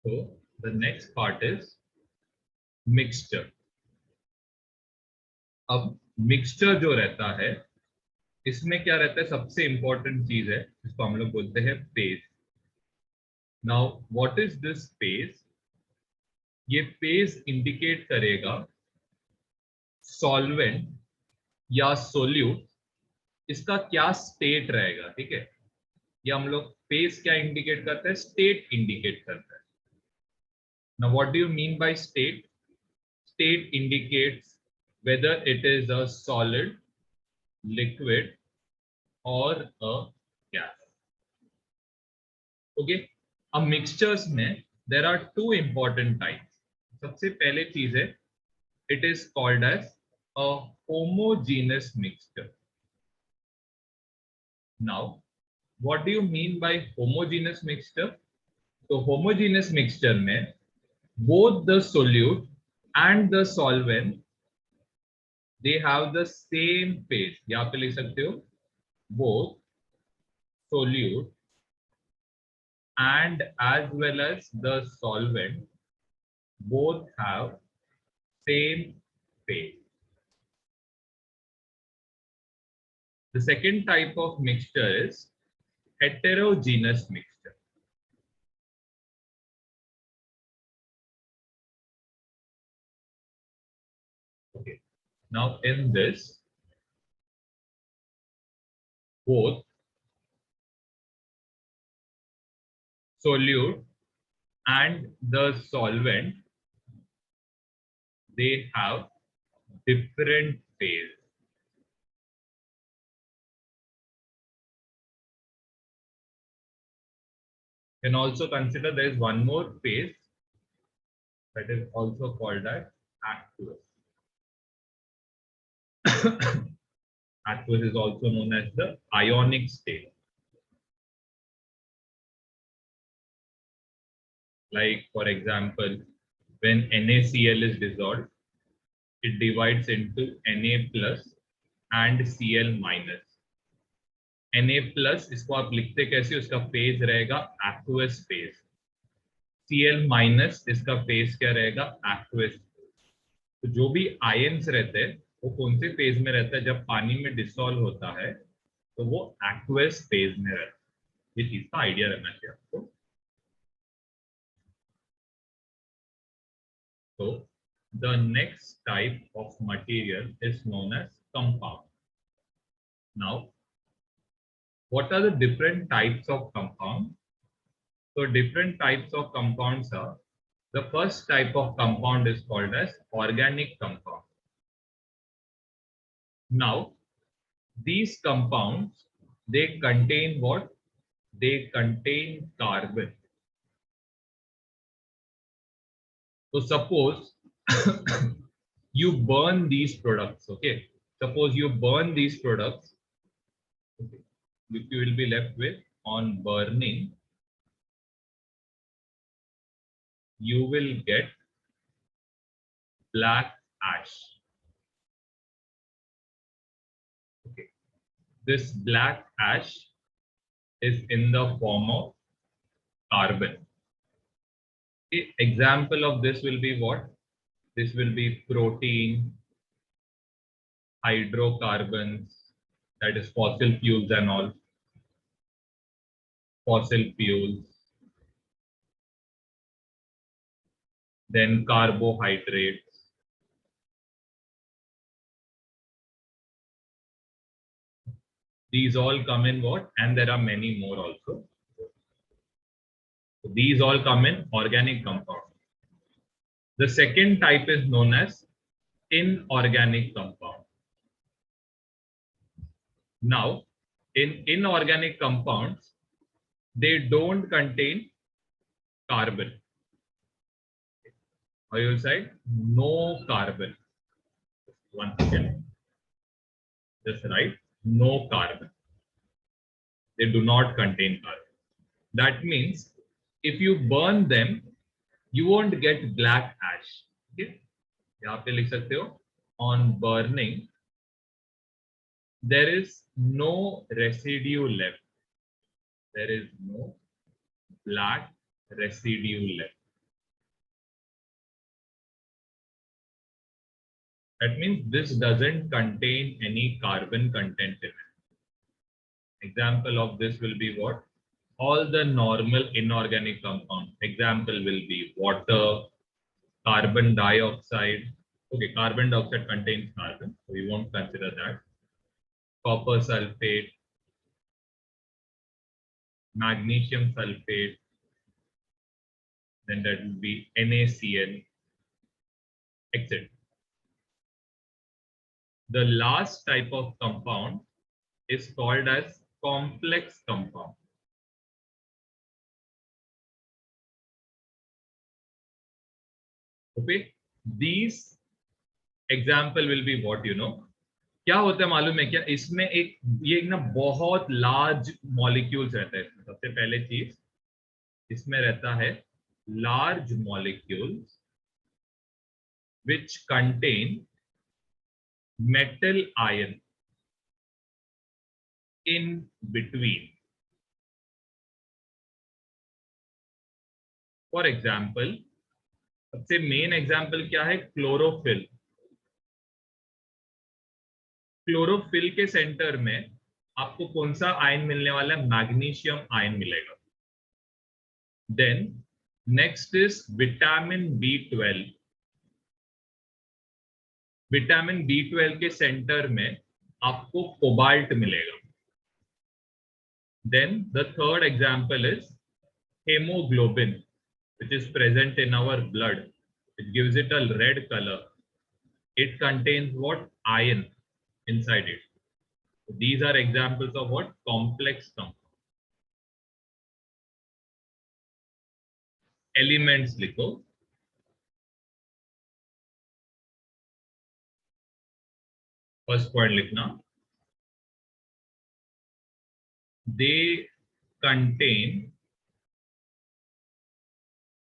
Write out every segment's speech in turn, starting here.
So the next part is mixture. अब mixture जो रहता है इसमें क्या रहता है, सबसे इंपॉर्टेंट चीज है जिसको हम लोग बोलते हैं phase. Now what is this phase? ये फेज इंडिकेट करेगा सॉल्वेंट या सोल्यूट इसका क्या स्टेट रहेगा. ठीक है, ये हम लोग फेज क्या इंडिकेट करते हैं, स्टेट इंडिकेट करता है. Now what do you mean by state? State indicates whether it is a solid, liquid or a gas. Okay, अब mixtures में there are two important types. सबसे पहले चीज है, it is called as a homogeneous mixture. Now what do you mean by homogeneous mixture? तो homogeneous mixture में both the solute and the solvent they have the same phase. यहाँ पे लिख सकते हो both solute and as well as the solvent both have same phase. The second type of mixture is heterogeneous mixture. Okay. Now in this, both solute and the solvent they have different phase. You can also consider there is one more phase that is also called as aqueous. Aqueous is also known as the ionic state. Like for example, when NaCl is dissolved, it divides into Na plus and Cl minus. Na plus इसको आप लिखते कैसे, उसका phase रहेगा aqueous phase. Cl minus इसका phase क्या रहेगा, aqueous. तो जो भी आयंस रहते हैं वो कौन से फेज में रहता है, जब पानी में डिसॉल्व होता है तो वो aqueous फेज में रहता है. ये चीज का आइडिया रहना चाहिए आपको. So the next type of material is known as compound. Now, what are the different types of compound? So different types of compounds are, the first type of compound is called as organic compound. Now, these compounds, they contain what? They contain carbon. So suppose you burn these products, okay? Suppose you burn these products, okay, which you will be left with on burning, you will get black ash. Okay, this black ash is in the form of carbon. Okay. Example of this will be what? This will be protein, hydrocarbons, that is fossil fuels and all. Fossil fuels, then carbohydrates, these all come in what? And there are many more also. So these all come in organic compound. The second type is known as inorganic compound. Now, in inorganic compounds, they don't contain carbon. Or you will say no carbon. Once again, just write no carbon. They do not contain carbon. That means if you burn them, you won't get black ash. Okay? यहाँ पे लिख सकते हो, on burning, there is no residue left. There is no black residue left. That means this doesn't contain any carbon content in it. Example of this will be what? All the normal inorganic compounds. Example will be water, carbon dioxide. Okay, carbon dioxide contains carbon, so we won't consider that. Copper sulfate, magnesium sulfate, then that will be NaCl, etc. The last type of compound is called as complex compound. Okay, these example will be what you know. क्या होता है मालूम है क्या? इसमें एक ये ना बहुत लार्ज मॉलिक्यूल्स रहता है इसमें. सबसे पहले चीज इसमें रहता है large molecules which contain metal ion in between. For example, सबसे मेन एग्जाम्पल क्या है? क्लोरोफिल. क्लोरोफिल के सेंटर में आपको कौन सा आयन मिलने वाला है? मैग्नीशियम आयन मिलेगा. Then next is vitamin B12. Vitamin B12 के सेंटर में आपको कोबाल्ट मिलेगा. Then the third example is haemoglobin, which is present in our blood. It gives it a red color. It contains what? Iron inside it. These are examples of what? Complex compounds. Elements लिखो. First point लिखना. They contain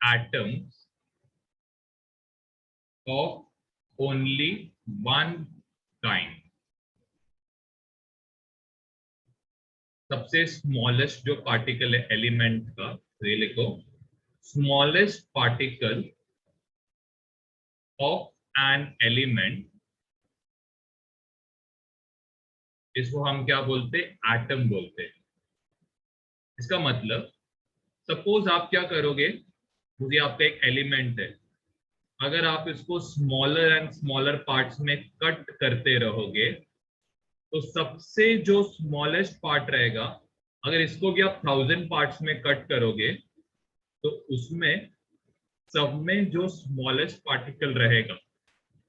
atoms of only one kind. सबसे smallest जो particle है element का, तो ये लिखो smallest particle of an element, इसको हम क्या बोलते हैं? एटम बोलते हैं. इसका मतलब सपोज आप क्या करोगे, मुझे आपका एक एलिमेंट है, अगर आप इसको स्मॉलर एंड स्मॉलर पार्ट्स में कट करते रहोगे तो सबसे जो स्मॉलेस्ट पार्ट रहेगा, अगर इसको भी आप 1000 पार्ट्स में कट करोगे तो उसमें सब में जो स्मॉलेस्ट पार्टिकल रहेगा,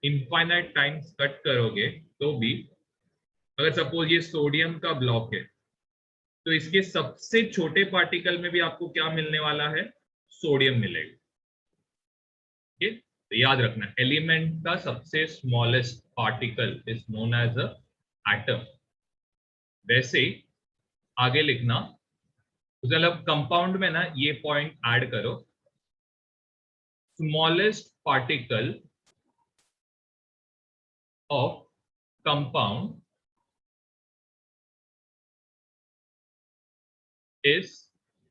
इनफाइनाइट टाइम्स कट करोगे तो भी, अगर सपोज ये सोडियम का ब्लॉक है तो इसके सबसे छोटे पार्टिकल में भी आपको क्या मिलने वाला है? सोडियम मिलेगा. ठीक है, तो याद रखना एलिमेंट का सबसे smallest particle is known as a atom. वैसे आगे लिखना, मतलब कंपाउंड में ना ये पॉइंट ऐड करो. Smallest particle of compound is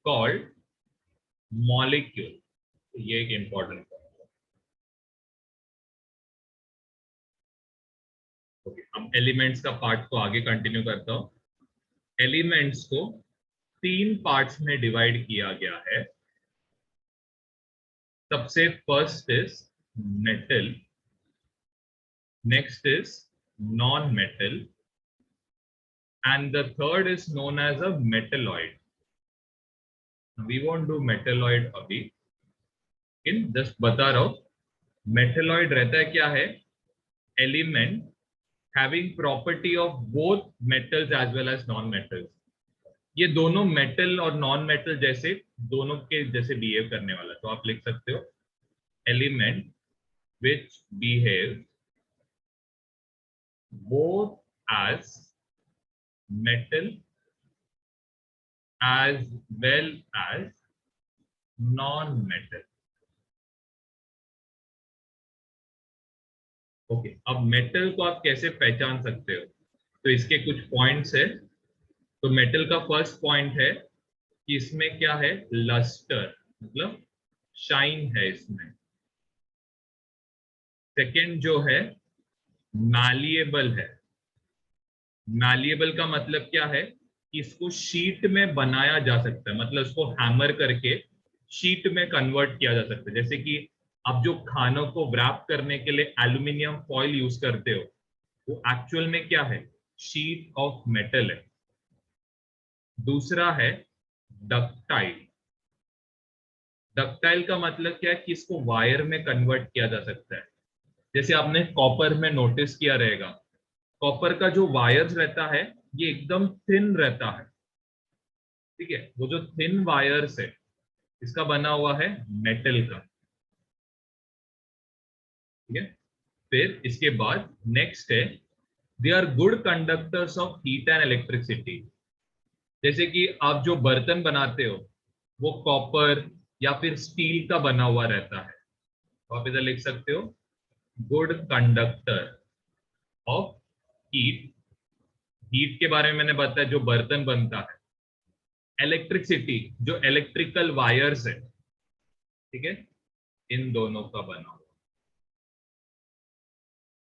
called molecule. ये एक इंपॉर्टेंट पॉइंट है. ओके, अब एलिमेंट्स का पार्ट को आगे कंटिन्यू करता हूं. एलिमेंट्स को 3 पार्ट्स में डिवाइड किया गया है. सबसे first is metal, next is non metal, and the third is known as a metalloid. We won't do metalloid अभी, इन जस्ट बता रहा हूं. मेटलॉइड रहता है क्या है? Element having property of both metals as well as non metals. ये दोनों मेटल और नॉन मेटल जैसे दोनों के जैसे बिहेव करने वाला. तो आप लिख सकते हो element which behave both as metal as well as non-metal. ओके, अब मेटल को आप कैसे पहचान सकते हो? तो इसके कुछ पॉइंट्स है. तो मेटल का फर्स्ट पॉइंट है कि इसमें क्या है? लस्टर, मतलब शाइन है इसमें. सेकेंड जो है मैलिएबल है। मैलिएबल का मतलब क्या है कि इसको शीट में बनाया जा सकता है, मतलब इसको हैमर करके शीट में कन्वर्ट किया जा सकता है। जैसे कि आप जो खानों को व्रैप करने के लिए एल्यूमिनियम फॉइल यूज करते हो, वो एक्चुअल में क्या है, शीट ऑफ मेटल है। दूसरा है डक्टाइल। डक्टाइल का मतलब क्या है कि इसको वायर में कन्वर्ट किया जा सकता है। जैसे आपने कॉपर में नोटिस किया रहेगा, कॉपर का जो वायर्स रहता है ये एकदम थिन रहता है, ठीक है। वो जो थिन वायर्स है इसका बना हुआ है मेटल का, ठीक है। फिर इसके बाद नेक्स्ट है, they are good conductors of heat and electricity. जैसे कि आप जो बर्तन बनाते हो वो कॉपर या फिर स्टील का बना हुआ रहता है, तो आप इधर लिख सकते हो good conductor of heat. Heat के बारे में मैंने बताया, जो बर्तन बनता है। इलेक्ट्रिसिटी, जो इलेक्ट्रिकल वायर्स है, ठीक है, इन दोनों का बना हुआ।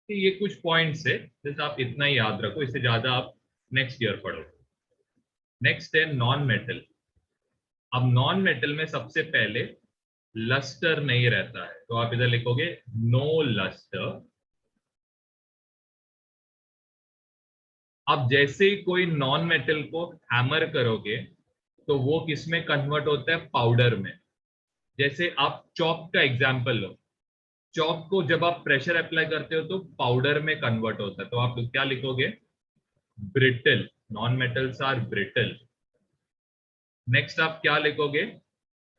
तो ये कुछ पॉइंट्स है, जैसे आप इतना ही याद रखो, इससे ज्यादा आप नेक्स्ट ईयर पढ़ो। नेक्स्ट है नॉन मेटल। अब नॉन मेटल में सबसे पहले लस्टर नहीं रहता है, तो आप इधर लिखोगे नो लस्टर। अब जैसे ही कोई नॉन मेटल को हैमर करोगे तो वो किस में कन्वर्ट होता है, पाउडर में। जैसे आप चॉक का एग्जांपल लो, चॉक को जब आप प्रेशर अप्लाई करते हो तो पाउडर में कन्वर्ट होता है, तो आप क्या लिखोगे, brittle. Non metals are brittle. Next आप क्या लिखोगे,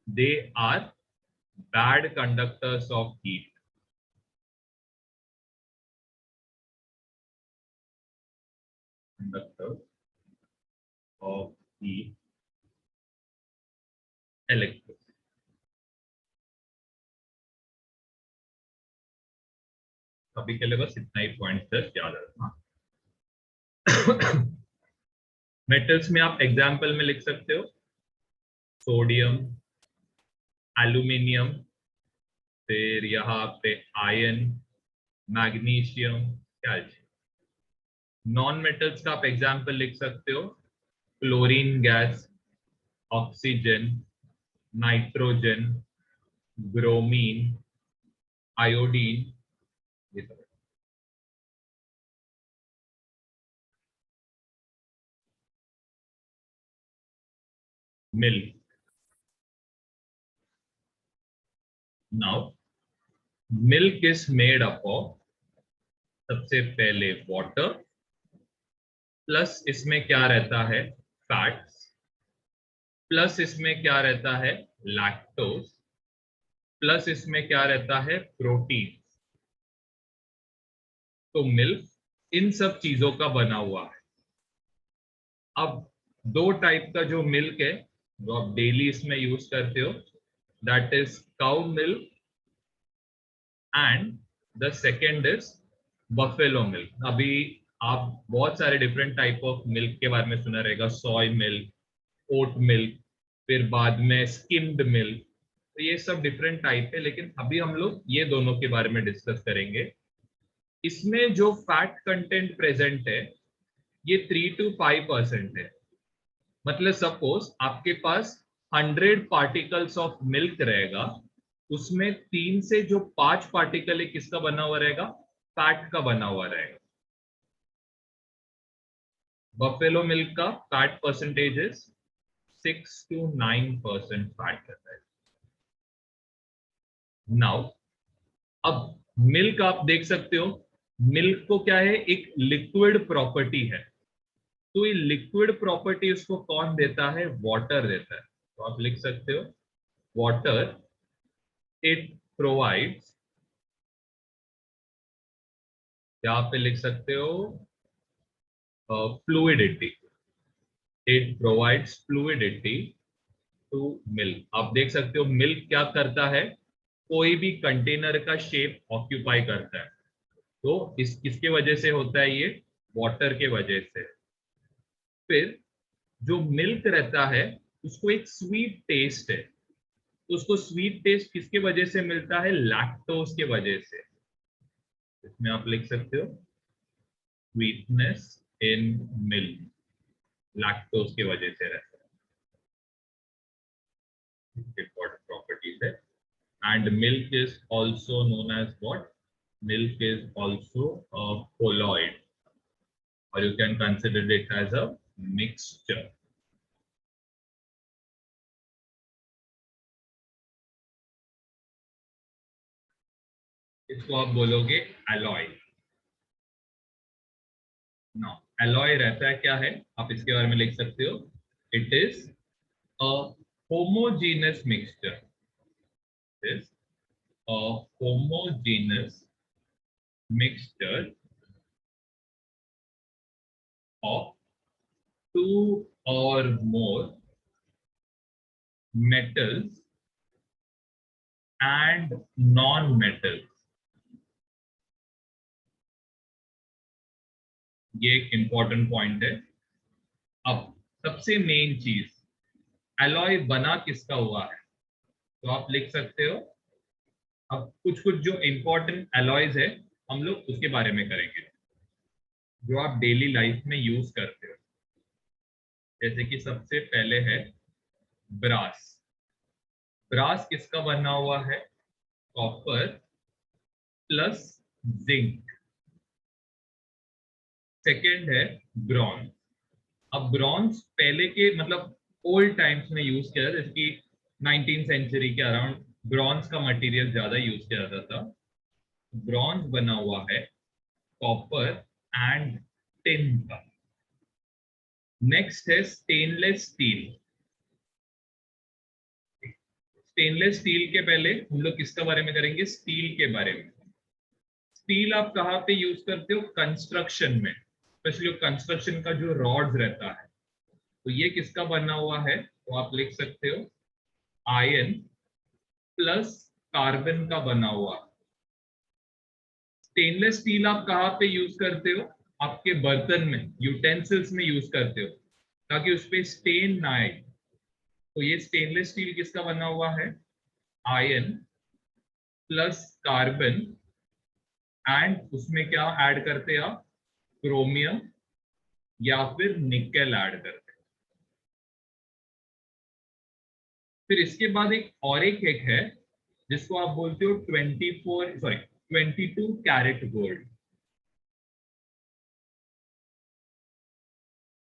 they are bad conductors of heat. Conductor of heat, electric. अभी के लिए बस इतना ही पॉइंट याद रखना। मेटल्स में आप एग्जांपल में लिख सकते हो सोडियम, एल्यूमिनियम, फिर यहाँ पे iron, magnesium, calcium. Non metals का आप एग्जांपल लिख सकते हो chlorine gas, oxygen, nitrogen, bromine, iodine, ये सब। Milk. Now milk is made up of, सबसे पहले वाटर, प्लस इसमें क्या रहता है, फैट्स, प्लस इसमें क्या रहता है, लैक्टोज, प्लस इसमें क्या रहता है, प्रोटीन। तो मिल्क इन सब चीजों का बना हुआ है। अब दो टाइप का जो मिल्क है जो आप डेली इसमें यूज करते हो, that is cow milk and the second is buffalo milk. अभी आप बहुत सारे डिफरेंट टाइप ऑफ मिल्क के बारे में सुना रहेगा, सोय मिल्क, ओट मिल्क, फिर बाद में स्किम्ड मिल्क। तो ये सब डिफरेंट टाइप है, लेकिन अभी हम लोग ये दोनों के बारे में डिस्कस करेंगे। इसमें जो फैट कंटेंट प्रेजेंट है ये 3 to 5% है। मतलब सपोज आपके पास 100 पार्टिकल्स ऑफ मिल्क रहेगा, उसमें 3 से जो 5 पार्टिकल है किसका बना हुआ रहेगा, फैट का बना हुआ रहेगा। बफेलो मिल्क का fat percentage is 6 to 9% fat रहता है। नाउ अब मिल्क आप देख सकते हो, मिल्क को क्या है, एक लिक्विड प्रॉपर्टी है। तो ये लिक्विड प्रॉपर्टी उसको कौन देता है, वाटर देता है। तो आप लिख सकते हो वाटर, इट प्रोवाइड्स, यहाँ पे लिख सकते हो fluidity, it provides fluidity to milk. आप देख सकते हो मिल्क क्या करता है, कोई भी कंटेनर का शेप ऑक्यूपाई करता है। तो इस किसके वजह से होता है ये, वाटर के वजह से। फिर जो मिल्क रहता है उसको एक स्वीट टेस्ट है, तो उसको स्वीट टेस्ट किसके वजह से मिलता है, लैक्टोज के वजह से। इसमें आप लिख सकते हो स्वीटनेस इन मिल्क, लैक्टोज की वजह से रहता है, इंपॉर्टेंट प्रॉपर्टीज है। And milk is also known as what, milk is also a colloid, or you can consider it as a mixture. इसको आप बोलोगे alloy। नो, alloy रहता है क्या है, आप इसके बारे में लिख सकते हो, it is a homogeneous mixture, is a homogeneous mixture of two or more metals and non-metals। ये एक इंपॉर्टेंट पॉइंट है। अब सबसे मेन चीज, एलॉय बना किसका हुआ है, तो आप लिख सकते हो। अब कुछ कुछ जो इंपॉर्टेंट एलॉयज है हम लोग उसके बारे में करेंगे, जो आप डेली लाइफ में यूज करते हो। जैसे कि सबसे पहले है ब्रास। ब्रास किसका बना हुआ है, कॉपर प्लस जिंक। सेकेंड है ब्रॉन्ज। अब ब्रॉन्ज पहले के मतलब ओल्ड टाइम्स में यूज किया जाता, जैसे कि 19th सेंचुरी के अराउंड ब्रॉन्ज का मटेरियल ज्यादा यूज किया जाता था। ब्रॉन्ज बना हुआ है कॉपर एंड टिन का। नेक्स्ट है स्टेनलेस स्टील। स्टेनलेस स्टील के पहले हम लोग किसका बारे में करेंगे, स्टील के बारे में। स्टील आप कहाँ पे यूज करते हो, कंस्ट्रक्शन में, स्पेशली कंस्ट्रक्शन का जो रॉड्स रहता है, तो ये किसका बना हुआ है, तो आप लिख सकते हो आयरन प्लस कार्बन का बना हुआ। स्टेनलेस स्टील आप कहाँ पे यूज करते हो, आपके बर्तन में, यूटेंसिल्स में यूज करते हो, ताकि उस पर स्टेन ना आए। तो ये स्टेनलेस स्टील किसका बना हुआ है, आयरन प्लस कार्बन, एंड उसमें क्या ऐड करते हैं आप, क्रोमियम या फिर निकेल ऐड करते हैं। फिर इसके बाद एक है जिसको आप बोलते हो 22 कैरेट गोल्ड।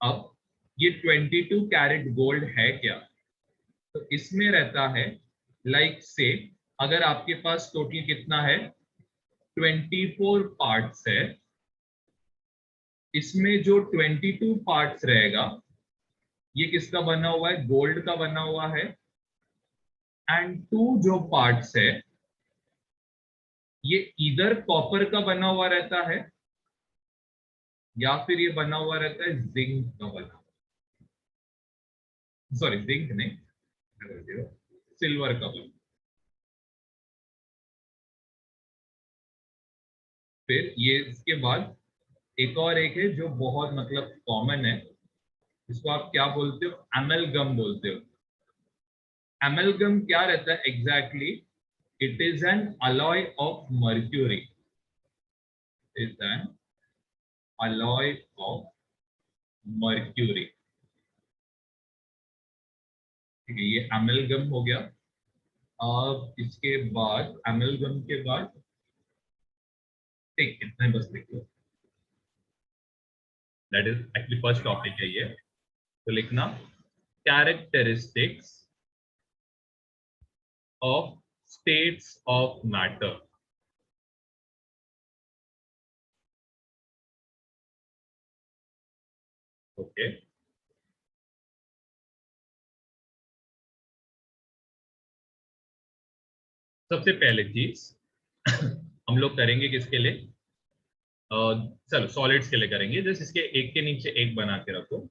अब ये 22 कैरेट गोल्ड है क्या, तो इसमें रहता है लाइक से, अगर आपके पास टोटल कितना है 24 पार्ट्स है, इसमें जो 22 पार्ट्स रहेगा ये किसका बना हुआ है, गोल्ड का बना हुआ है। एंड 2 जो पार्ट्स है ये इधर कॉपर का बना हुआ रहता है, या फिर ये बना हुआ रहता है जिंक का बना, सॉरी जिंक नहीं, सिल्वर का बना। फिर ये इसके बाद एक है जो बहुत मतलब कॉमन है, इसको आप क्या बोलते हो, एमलगम बोलते हो। एमलगम क्या रहता है exactly, it is an alloy of mercury, is an alloy of mercury. ठीक है, ये एमलगम हो गया। अब इसके बाद एमलगम के बाद, ठीक इतना ही बस लिख लो, that is actually first topic है ये, तो लिखना characteristics of states of matter. Okay, सबसे पहले चीज हम लोग करेंगे किसके लिए, चलो सॉलिड्स के लिए करेंगे। जस्ट इसके एक के नीचे एक बना के रखो,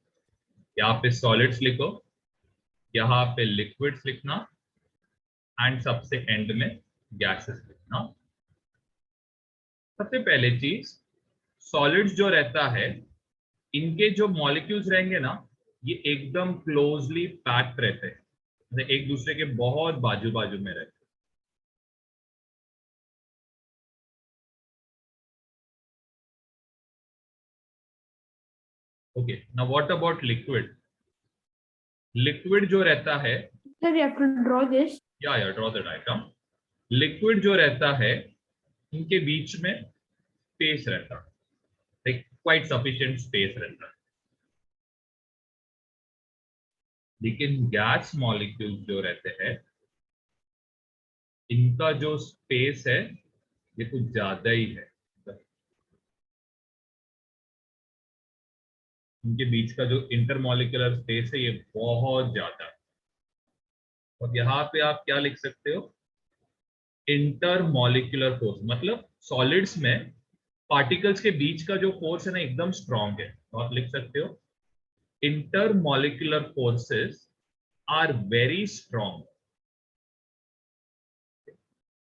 यहाँ पे सॉलिड्स लिखो, यहाँ पे लिक्विड्स लिखना, एंड सबसे एंड में गैसेस लिखना। सबसे पहले चीज, सॉलिड्स जो रहता है इनके जो मॉलिक्यूल्स रहेंगे ना, ये एकदम क्लोजली पैक्ड रहते हैं, मतलब एक दूसरे के बहुत बाजू बाजू में रहते हैं। Okay, now what about liquid? Liquid जो रहता है, Sir, you have to draw this. या ड्रॉ द डायग्राम। लिक्विड जो रहता है, इनके बीच में स्पेस रहता है, लाइक क्वाइट सफिशिएंट स्पेस रहता है। लेकिन गैस मॉलिक्यूल्स जो रहते हैं, इनका जो स्पेस है ये कुछ ज्यादा ही है। इनके बीच का जो इंटरमॉलिक्यूलर स्पेस है ये बहुत ज्यादा है। और यहाँ पे आप क्या लिख सकते हो? इंटरमॉलिक्यूलर फोर्स, मतलब सॉलिड्स में पार्टिकल्स के बीच का जो फोर्स है ना एकदम स्ट्रांग है, तो आप लिख सकते हो intermolecular forces are very strong.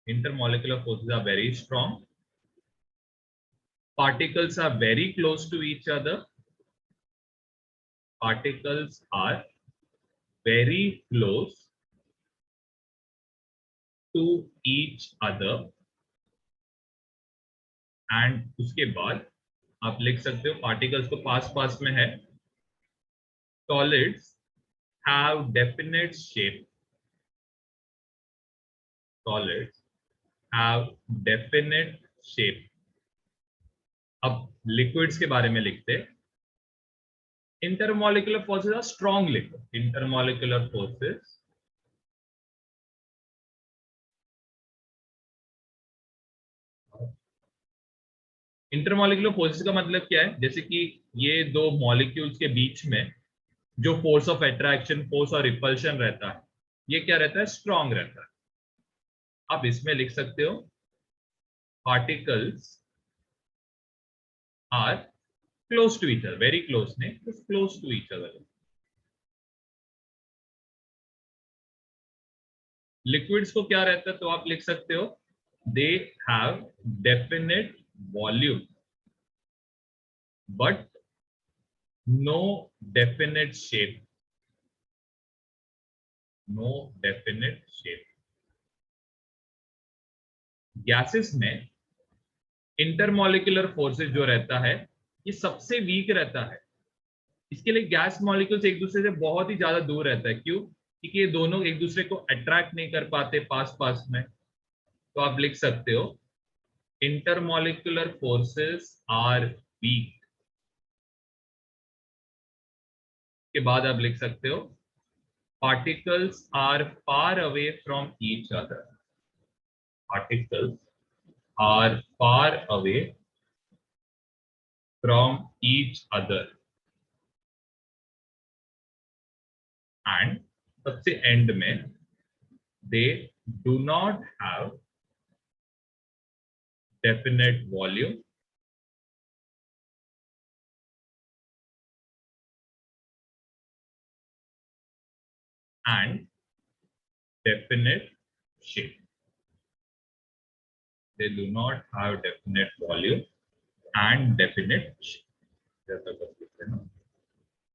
Intermolecular forces are very strong. Particles are very close to each other. Particles are very close to each other. And उसके बाद आप लिख सकते हो पार्टिकल्स को पास पास में है। Solids have definite shape. Solids have definite shape. अब लिक्विड्स के बारे में लिखते हैं। Intermolecular forces are strong liquid. Intermolecular forces intermolecular forces का मतलब क्या है? जैसे कि ये दो मॉलिक्यूल्स के बीच में जो फोर्स ऑफ अट्रैक्शन, फोर्स और रिपल्शन रहता है, ये क्या रहता है? स्ट्रॉन्ग रहता है। आप इसमें लिख सकते हो particles are close to each other, very close नहीं, close to each other. Liquids को क्या रहता है? तो आप लिख सकते हो they have definite volume but no definite shape. No definite shape. Gases में इंटरमॉलिक्यूलर फोर्सेस जो रहता है ये सबसे वीक रहता है। इसके लिए गैस मॉलिक्यूल्स एक दूसरे से बहुत ही ज्यादा दूर रहता है। क्यों? क्योंकि ये दोनों एक दूसरे को अट्रैक्ट नहीं कर पाते पास पास में। तो आप लिख सकते हो इंटरमॉलिक्यूलर फोर्सेस आर वीक। के बाद आप लिख सकते हो particles are far away from each other. Particles are far away from each other. And सबसे एंड में they do not have definite volume and definite shape. They do not have definite volume and definite shape.